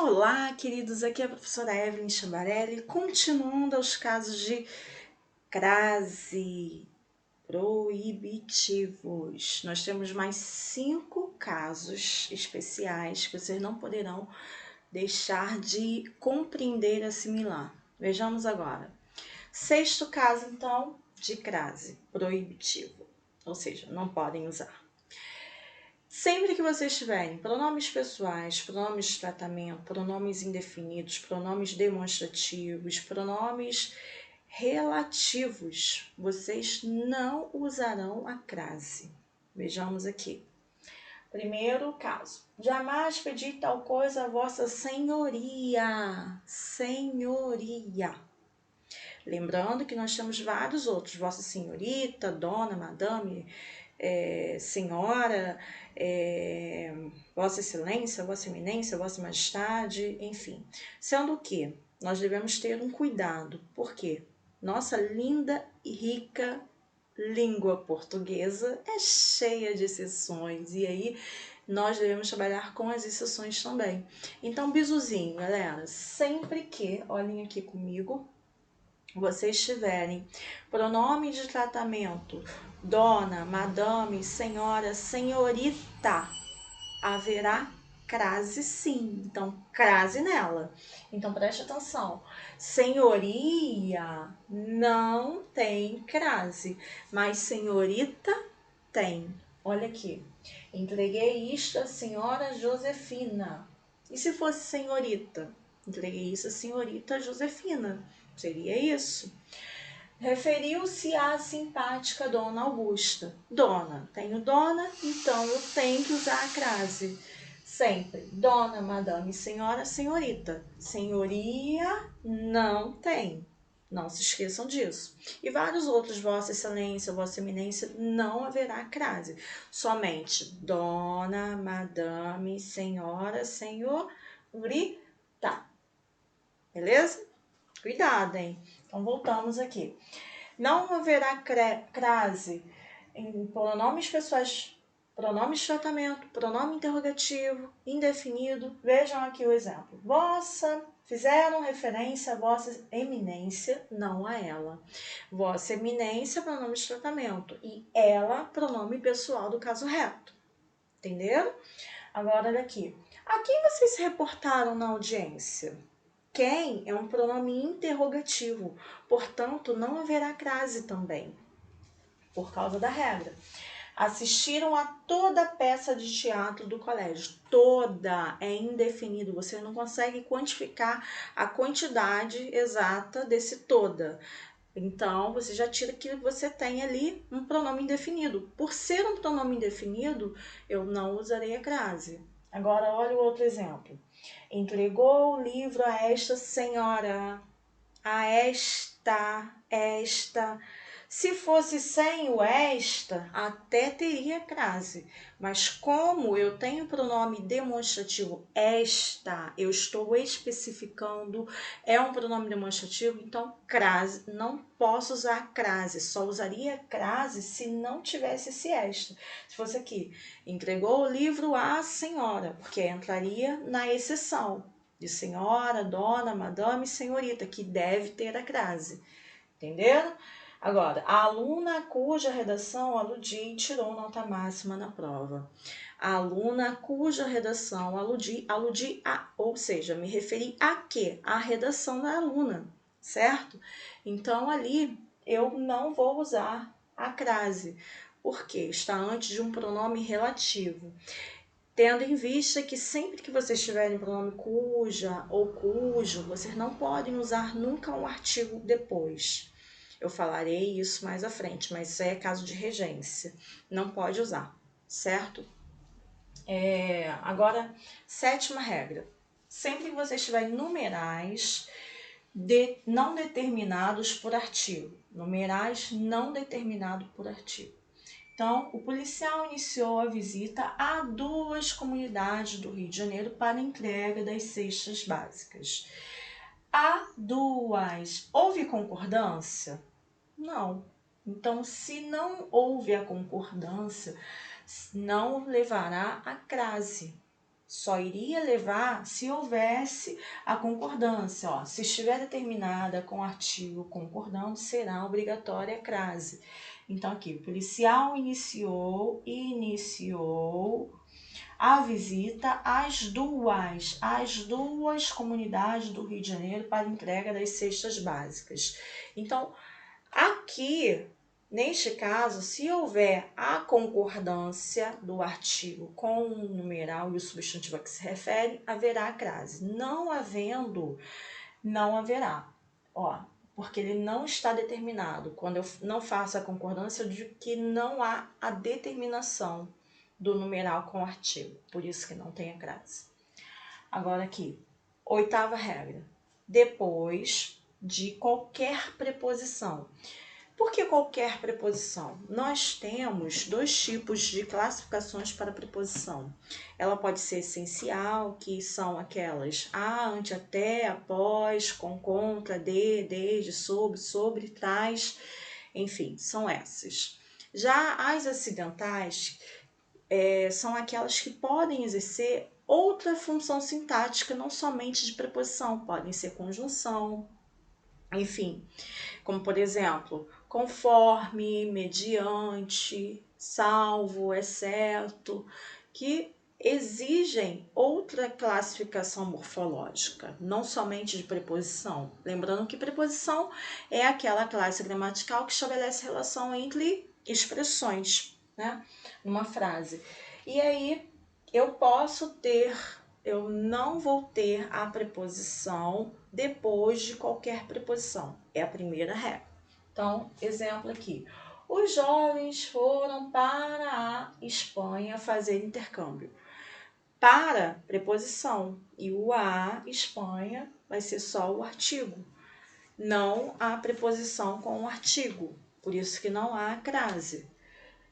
Olá, queridos, aqui é a professora Evelyn Chambarelli, continuando aos casos de crase proibitivos. Nós temos mais 5 casos especiais que vocês não poderão deixar de compreender e assimilar. Vejamos agora. 6º caso, então, de crase proibitivo, ou seja, não podem usar. Sempre que vocês tiverem pronomes pessoais, pronomes de tratamento, pronomes indefinidos, pronomes demonstrativos, pronomes relativos, vocês não usarão a crase. Vejamos aqui. Primeiro caso. Jamais pedi tal coisa a vossa senhoria. Senhoria. Lembrando que nós temos vários outros. Vossa senhorita, dona, madame, senhora, vossa excelência, vossa eminência, vossa majestade, enfim. Sendo que nós devemos ter um cuidado, porque nossa linda e rica língua portuguesa é cheia de exceções, e aí nós devemos trabalhar com as exceções também. Então, bisuzinho, galera, sempre que, olhem aqui comigo, vocês tiverem pronome de tratamento, dona, madame, senhora, senhorita, haverá crase sim. Então, crase nela. Então, preste atenção. Senhoria não tem crase, mas senhorita tem. Olha aqui. Entreguei isto à senhora Josefina. E se fosse senhorita? Entreguei isso à senhorita Josefina. Seria isso. Referiu-se à simpática Dona Augusta. Dona, tenho dona, então eu tenho que usar a crase. Sempre. Dona, madame, senhora, senhorita. Senhoria não tem. Não se esqueçam disso. E vários outros, vossa excelência, vossa eminência, não haverá crase. Somente dona, madame, senhora, senhorita. Beleza? Cuidado, hein? Então, voltamos aqui. Não haverá crase em pronomes pessoais, pronomes de tratamento, pronome interrogativo, indefinido. Vejam aqui o exemplo. Vossa, fizeram referência a vossa eminência, não a ela. Vossa eminência, pronome de tratamento. E ela, pronome pessoal do caso reto. Entenderam? Agora, olha aqui. A quem vocês se reportaram na audiência? Quem é um pronome interrogativo, portanto, não haverá crase também, por causa da regra. Assistiram a toda a peça de teatro do colégio. Toda é indefinido, você não consegue quantificar a quantidade exata desse toda. Então, você já tira que você tem ali um pronome indefinido. Por ser um pronome indefinido, eu não usarei a crase. Agora, olha o outro exemplo. Entregou o livro a esta senhora, a esta. Se fosse sem o esta, até teria crase. Mas como eu tenho o pronome demonstrativo esta, eu estou especificando, é um pronome demonstrativo, então crase, não posso usar crase. Só usaria crase se não tivesse esse esta. Se fosse aqui, entregou o livro à senhora, porque entraria na exceção de senhora, dona, madame, senhorita, que deve ter a crase. Entenderam? Agora, a aluna cuja redação aludi e tirou nota máxima na prova. A aluna cuja redação aludi a, ou seja, me referi a quê? A redação da aluna, certo? Então, ali eu não vou usar a crase, porque está antes de um pronome relativo. Tendo em vista que sempre que vocês tiverem pronome cuja ou cujo, vocês não podem usar nunca um artigo depois. Eu falarei isso mais à frente, mas isso aí é caso de regência. Não pode usar, certo? Agora, 7ª regra. Sempre que vocês tiverem numerais não determinados por artigo. Numerais não determinados por artigo. Então, o policial iniciou a visita a 2 comunidades do Rio de Janeiro para entrega das cestas básicas. A 2. Houve concordância? Não. Então, se não houve a concordância, não levará a crase, Só iria levar se houvesse a concordância. Ó, se estiver determinada com o artigo concordando, será obrigatória a crase. Então, aqui, o policial iniciou a visita às duas comunidades do Rio de Janeiro para entrega das cestas básicas. Então, aqui, neste caso, se houver a concordância do artigo com o numeral e o substantivo a que se refere, haverá a crase. Não havendo, não haverá. Ó, porque ele não está determinado. Quando eu não faço a concordância, eu digo que não há a determinação do numeral com o artigo. Por isso que não tem a crase. Agora aqui, 8ª regra. Depois de qualquer preposição. Por que qualquer preposição? Nós temos 2 tipos de classificações para preposição. Ela pode ser essencial, que são aquelas a, ante, até, após, com, contra, de, desde, sobre, traz, enfim, são essas. Já as acidentais são aquelas que podem exercer outra função sintática, não somente de preposição, podem ser conjunção, enfim, como por exemplo, conforme, mediante, salvo, exceto, que exigem outra classificação morfológica, não somente de preposição. Lembrando que preposição é aquela classe gramatical que estabelece relação entre expressões, né, numa frase. E aí eu não vou ter a preposição depois de qualquer preposição. É a primeira regra. Então, exemplo aqui. Os jovens foram para a Espanha fazer intercâmbio. Para, preposição. E o a, Espanha, vai ser só o artigo. Não a preposição com o artigo. Por isso que não há a crase.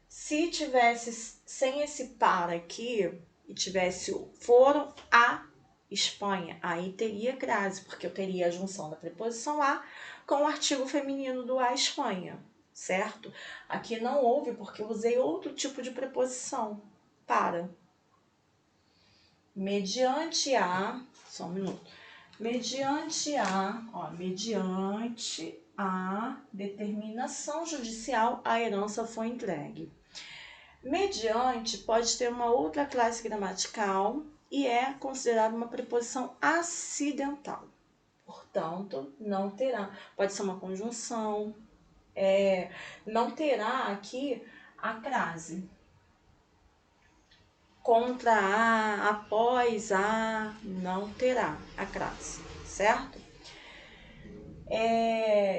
Se tivesse sem esse para aqui, e tivesse foram a Espanha, aí teria crase, porque eu teria a junção da preposição a com o artigo feminino do a Espanha, certo? Aqui não houve, porque eu usei outro tipo de preposição, para. Mediante a, só um minuto, mediante a determinação judicial, a herança foi entregue. Mediante pode ter uma outra classe gramatical e é considerada uma preposição acidental. Portanto, não terá. Pode ser uma conjunção. Não terá aqui a crase. Contra a, após a, não terá a crase, certo?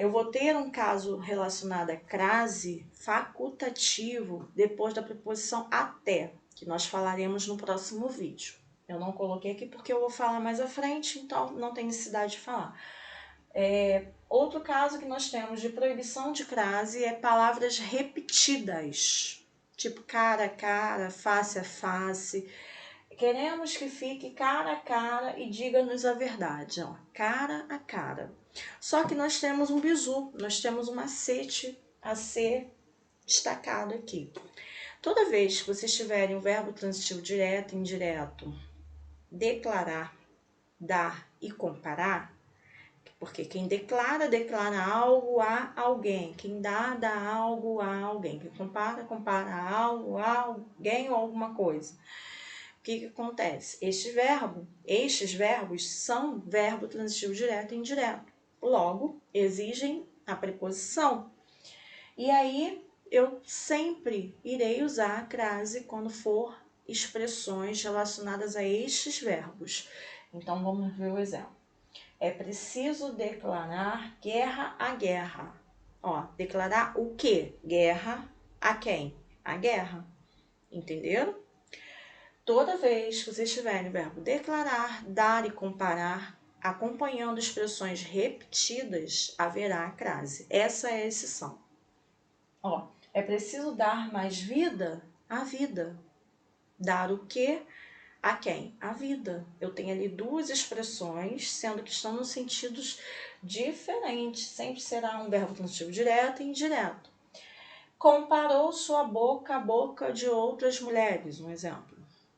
Eu vou ter um caso relacionado a crase facultativo depois da preposição até, que nós falaremos no próximo vídeo. Eu não coloquei aqui porque eu vou falar mais à frente, então não tem necessidade de falar. Outro caso que nós temos de proibição de crase é palavras repetidas, tipo cara a cara, face a face. Queremos que fique cara a cara e diga-nos a verdade, ó, cara a cara. Só que nós temos um bizu, nós temos um macete a ser destacado aqui. Toda vez que vocês tiverem o verbo transitivo direto e indireto, declarar, dar e comparar, porque quem declara algo a alguém, quem dá algo a alguém, quem compara algo a alguém ou alguma coisa. O que acontece? Estes verbos são verbo transitivo direto e indireto. Logo, exigem a preposição. E aí, eu sempre irei usar a crase quando for expressões relacionadas a estes verbos. Então, vamos ver o exemplo. É preciso declarar guerra à guerra. Ó, declarar o quê? Guerra a quem? A guerra. Entenderam? Toda vez que vocês tiverem o verbo declarar, dar e comparar, acompanhando expressões repetidas, haverá a crase. Essa é a exceção. Ó, é preciso dar mais vida à vida. Dar o quê? A quem? A vida. Eu tenho ali 2 expressões, sendo que estão nos sentidos diferentes. Sempre será um verbo transitivo direto e indireto. Comparou sua boca à boca de outras mulheres, um exemplo.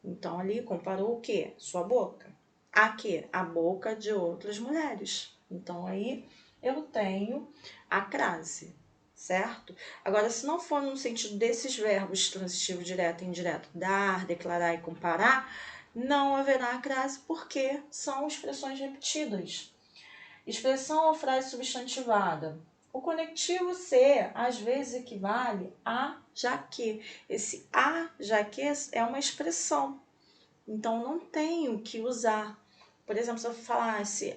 Então, ali comparou o quê? Sua boca. A quê? A boca de outras mulheres. Então, aí eu tenho a crase, certo? Agora, se não for no sentido desses verbos transitivo direto e indireto, dar, declarar e comparar, não haverá a crase porque são expressões repetidas. Expressão ou frase substantivada. O conectivo ser, às vezes, equivale a já que. Esse a já que é uma expressão. Então, não tenho que usar. Por exemplo, se eu falasse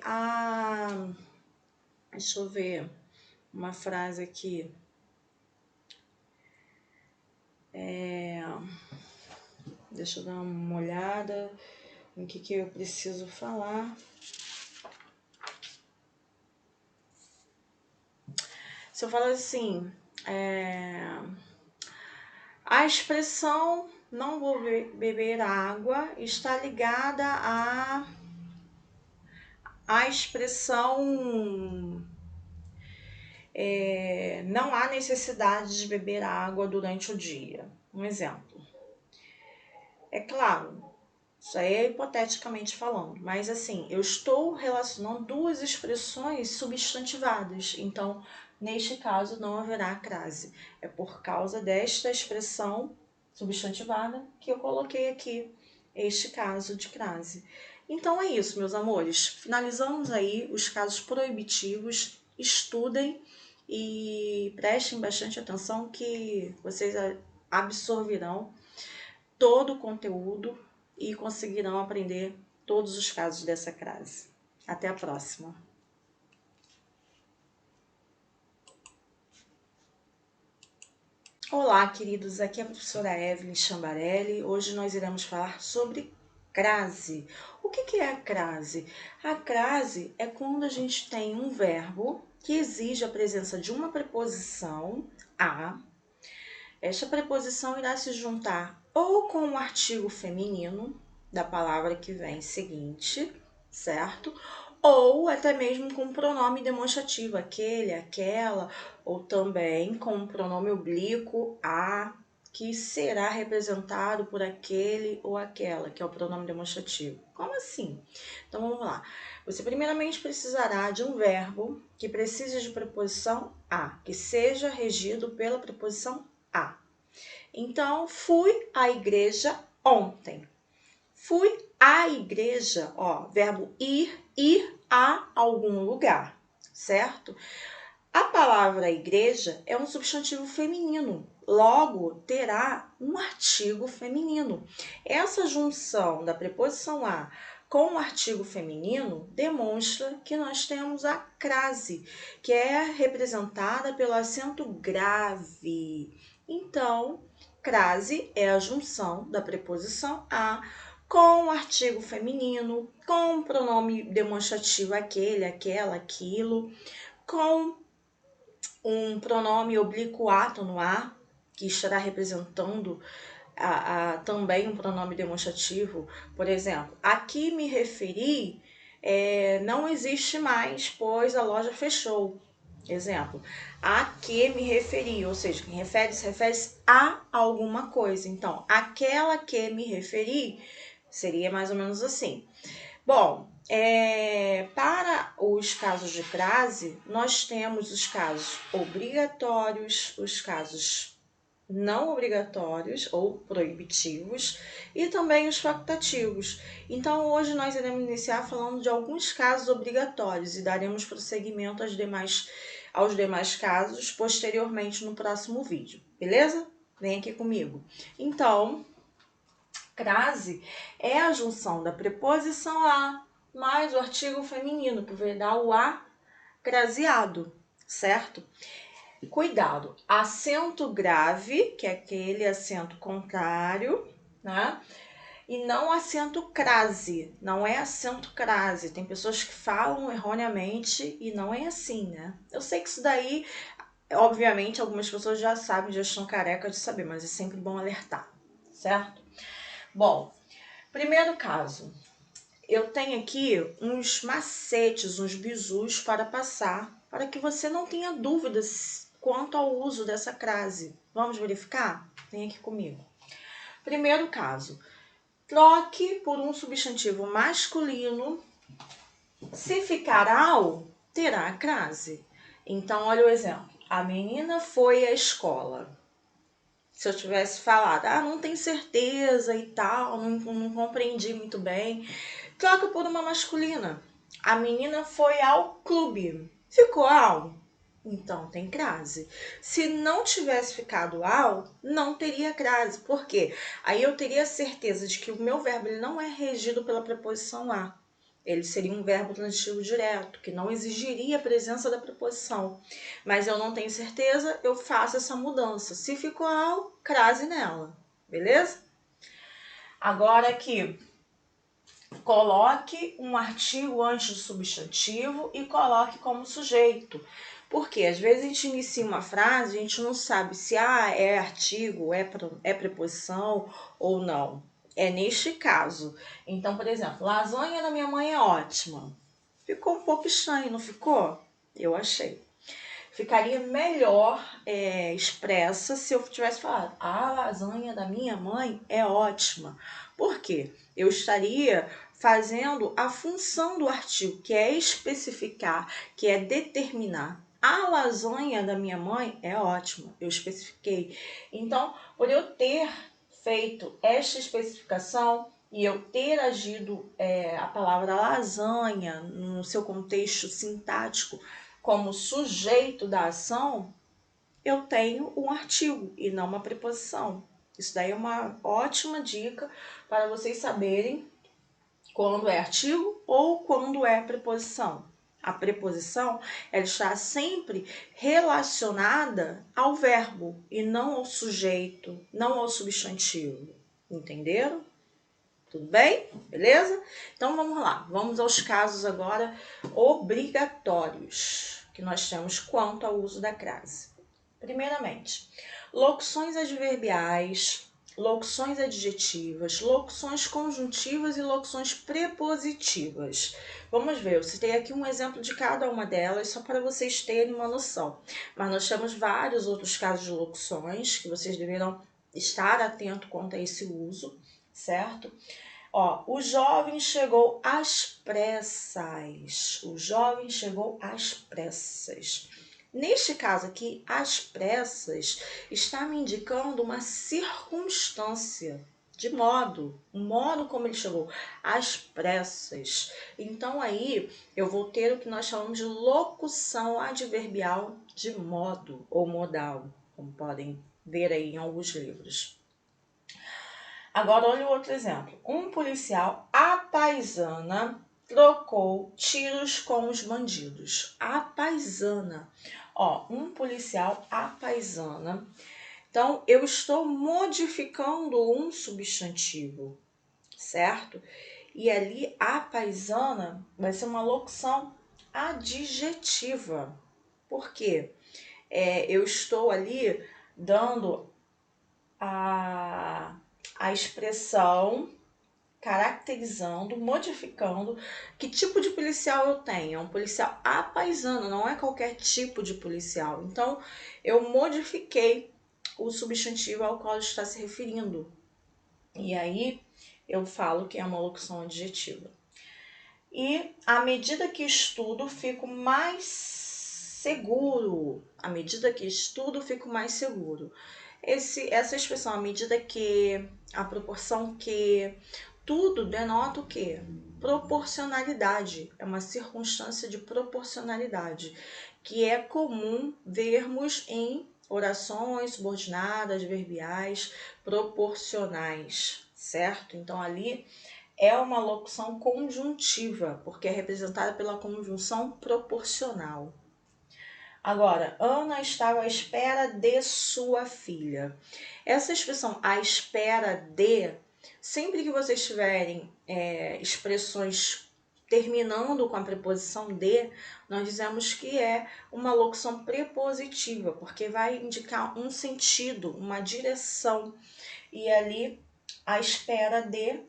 deixa eu ver uma frase aqui. Deixa eu dar uma olhada no que eu preciso falar. Se eu falar assim, a expressão não vou beber água está ligada à expressão não há necessidade de beber água durante o dia. Um exemplo. É claro, isso aí é hipoteticamente falando, mas assim, eu estou relacionando duas expressões substantivadas, então, neste caso, não haverá crase. É por causa desta expressão substantivada que eu coloquei aqui este caso de crase. Então é isso, meus amores. Finalizamos aí os casos proibitivos. Estudem e prestem bastante atenção que vocês absorverão todo o conteúdo e conseguirão aprender todos os casos dessa crase. Até a próxima! Olá, queridos, aqui é a professora Evelyn Chambarelli. Hoje nós iremos falar sobre crase. O que é a crase? A crase é quando a gente tem um verbo que exige a presença de uma preposição a. Esta preposição irá se juntar ou com o artigo feminino da palavra que vem seguinte, certo? Ou até mesmo com o pronome demonstrativo, aquele, aquela, ou também com o pronome oblíquo a, que será representado por aquele ou aquela, que é o pronome demonstrativo. Como assim? Então vamos lá. Você primeiramente precisará de um verbo que precise de preposição a, que seja regido pela preposição a. Então, fui à igreja ontem. Fui à igreja, verbo ir a algum lugar, certo? A palavra igreja é um substantivo feminino, logo terá um artigo feminino. Essa junção da preposição a com o artigo feminino demonstra que nós temos a crase, que é representada pelo acento grave. Então, crase é a junção da preposição a com o artigo feminino, com o pronome demonstrativo aquele, aquela, aquilo, com um pronome oblíquo ato no a, que estará representando também um pronome demonstrativo. Por exemplo, aqui me referi, não existe mais, pois a loja fechou. Exemplo, a que me referi, ou seja, quem refere-se a alguma coisa. Então, aquela que me referi seria mais ou menos assim. Bom, para os casos de crase, nós temos os casos obrigatórios, os casos não obrigatórios ou proibitivos e também os facultativos. Então, hoje nós iremos iniciar falando de alguns casos obrigatórios e daremos prosseguimento aos demais casos posteriormente no próximo vídeo, beleza? Vem aqui comigo. Então, crase é a junção da preposição a mais o artigo feminino, que vai dar o a craseado, certo? Cuidado, acento grave, que é aquele acento contrário, né? E não acento crase, não é acento crase. Tem pessoas que falam erroneamente e não é assim, né? Eu sei que isso daí, obviamente, algumas pessoas já sabem, já estão carecas de saber, mas é sempre bom alertar, certo? Bom, primeiro caso, eu tenho aqui uns macetes, uns bizus para passar, para que você não tenha dúvidas quanto ao uso dessa crase. Vamos verificar? Vem aqui comigo. Primeiro caso, troque por um substantivo masculino. Se ficar ao, terá a crase. Então, olha o exemplo. A menina foi à escola. Se eu tivesse falado, não tenho certeza e tal, não compreendi muito bem, troca por uma masculina. A menina foi ao clube. Ficou ao? Então tem crase. Se não tivesse ficado ao, não teria crase. Por quê? Aí eu teria certeza de que o meu verbo ele não é regido pela preposição a. Ele seria um verbo transitivo direto, que não exigiria a presença da preposição. Mas eu não tenho certeza, eu faço essa mudança. Se ficou ao, crase nela. Beleza? Agora aqui, coloque um artigo antes do substantivo e coloque como sujeito. Porque às vezes a gente inicia uma frase, a gente não sabe se é artigo, é preposição ou não. É neste caso. Então, por exemplo, lasanha da minha mãe é ótima. Ficou um pouco estranho, não ficou? Eu achei. Ficaria melhor expressa se eu tivesse falado a lasanha da minha mãe é ótima. Por quê? Eu estaria fazendo a função do artigo, que é especificar, que é determinar. A lasanha da minha mãe é ótima, eu especifiquei. Então, por eu ter feito esta especificação e eu ter agido a palavra lasanha no seu contexto sintático como sujeito da ação, eu tenho um artigo e não uma preposição. Isso daí é uma ótima dica para vocês saberem quando é artigo ou quando é preposição. A preposição ela está sempre relacionada ao verbo e não ao sujeito, não ao substantivo. Entenderam? Tudo bem? Beleza? Então vamos lá. Vamos aos casos agora obrigatórios que nós temos quanto ao uso da crase. Primeiramente, locuções adverbiais, locuções adjetivas, locuções conjuntivas e locuções prepositivas. Vamos ver, eu citei aqui um exemplo de cada uma delas, só para vocês terem uma noção. Mas nós temos vários outros casos de locuções que vocês deverão estar atento quanto a esse uso, certo? O jovem chegou às pressas. O jovem chegou às pressas. Neste caso aqui, às pressas, está me indicando uma circunstância, de modo, o modo como ele chegou, às pressas. Então aí eu vou ter o que nós chamamos de locução adverbial de modo ou modal, como podem ver aí em alguns livros. Agora olha o outro exemplo. Um policial à paisana trocou tiros com os bandidos. À paisana. Um policial à paisana. Então, eu estou modificando um substantivo, certo? E ali, à paisana vai ser uma locução adjetiva. Por quê? Eu estou ali dando a expressão, caracterizando, modificando que tipo de policial eu tenho. É um policial à paisana, não é qualquer tipo de policial. Então, eu modifiquei o substantivo ao qual está se referindo. E aí, eu falo que é uma locução adjetiva. E à medida que estudo, fico mais seguro. À medida que estudo, fico mais seguro. Essa expressão, à medida que, a proporção que, tudo denota o quê? Proporcionalidade. É uma circunstância de proporcionalidade, que é comum vermos em orações subordinadas, verbiais, proporcionais, certo? Então, ali é uma locução conjuntiva, porque é representada pela conjunção proporcional. Agora, Ana estava à espera de sua filha. Essa expressão à espera de, sempre que vocês tiverem expressões terminando com a preposição de, nós dizemos que é uma locução prepositiva, porque vai indicar um sentido, uma direção. E ali, à espera de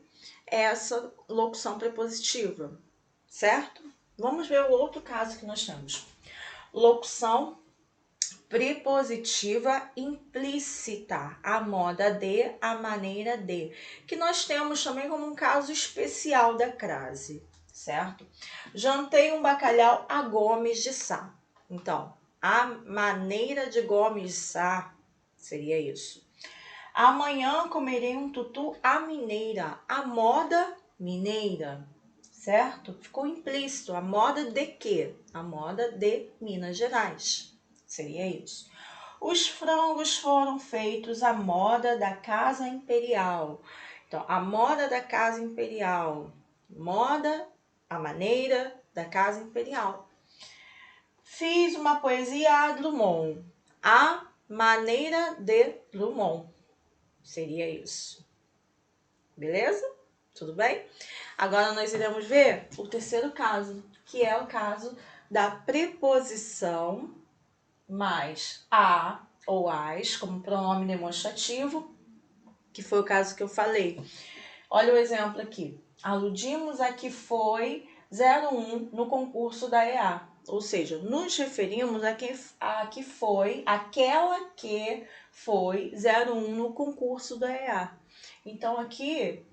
essa locução prepositiva, certo? Vamos ver o outro caso que nós temos. Locução prepositiva implícita, a moda de, a maneira de, que nós temos também como um caso especial da crase, certo? Jantei um bacalhau a Gomes de Sá. Então, a maneira de Gomes de Sá seria isso. Amanhã comerei um tutu à mineira, a moda mineira, certo? Ficou implícito. A moda de quê? A moda de Minas Gerais. Seria isso. Os frangos foram feitos à moda da Casa Imperial. Então, a moda da Casa Imperial. Moda, a maneira da Casa Imperial. Fiz uma poesia a Drummond. A maneira de Drummond. Seria isso. Beleza? Tudo bem? Agora nós iremos ver o terceiro caso, que é o caso da preposição mais a ou as como pronome demonstrativo, que foi o caso que eu falei. Olha o exemplo aqui. Aludimos a que foi 01 no concurso da EA. Ou seja, nos referimos a que foi aquela que foi 01 no concurso da EA. Então aqui,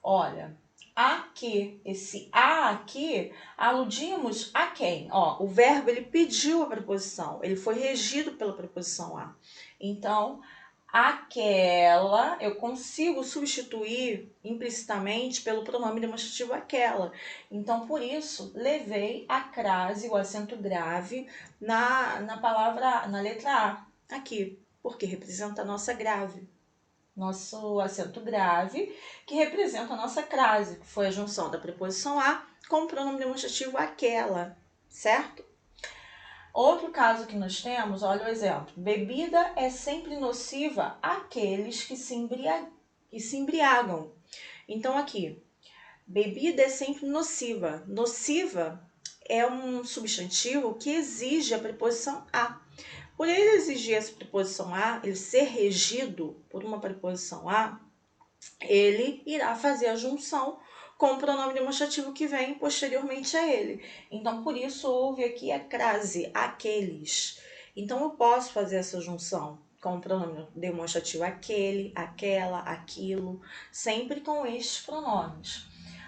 olha, aqui, esse a aqui, aludimos a quem? Ó, o verbo ele pediu a preposição, ele foi regido pela preposição a. Então, aquela, eu consigo substituir implicitamente pelo pronome demonstrativo aquela. Então, por isso, levei a crase, o acento grave, na palavra, na letra A, aqui, porque representa a nossa grave. Nosso acento grave, que representa a nossa crase, que foi a junção da preposição a com o pronome demonstrativo aquela, certo? Outro caso que nós temos, olha o exemplo. Bebida é sempre nociva àqueles que se embriagam. Então, aqui, bebida é sempre nociva. Nociva é um substantivo que exige a preposição a. Por ele exigir essa preposição a, ele ser regido por uma preposição a, ele irá fazer a junção com o pronome demonstrativo que vem posteriormente a ele. Então, por isso, houve aqui a crase, aqueles. Então, eu posso fazer essa junção com o pronome demonstrativo aquele, aquela, aquilo, sempre com estes pronomes.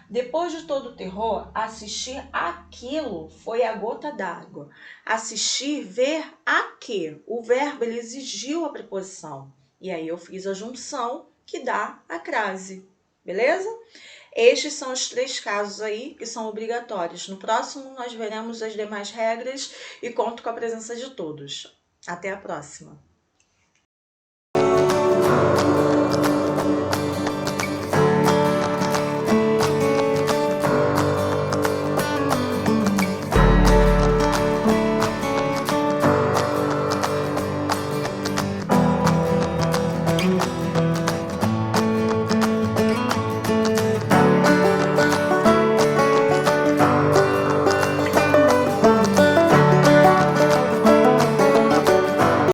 Depois de todo o terror, assistir aquilo foi a gota d'água. Assistir, ver a quê? O verbo ele exigiu a preposição. E aí eu fiz a junção que dá a crase. Beleza? Estes são os 3 casos aí que são obrigatórios. No próximo nós veremos as demais regras e conto com a presença de todos. Até a próxima!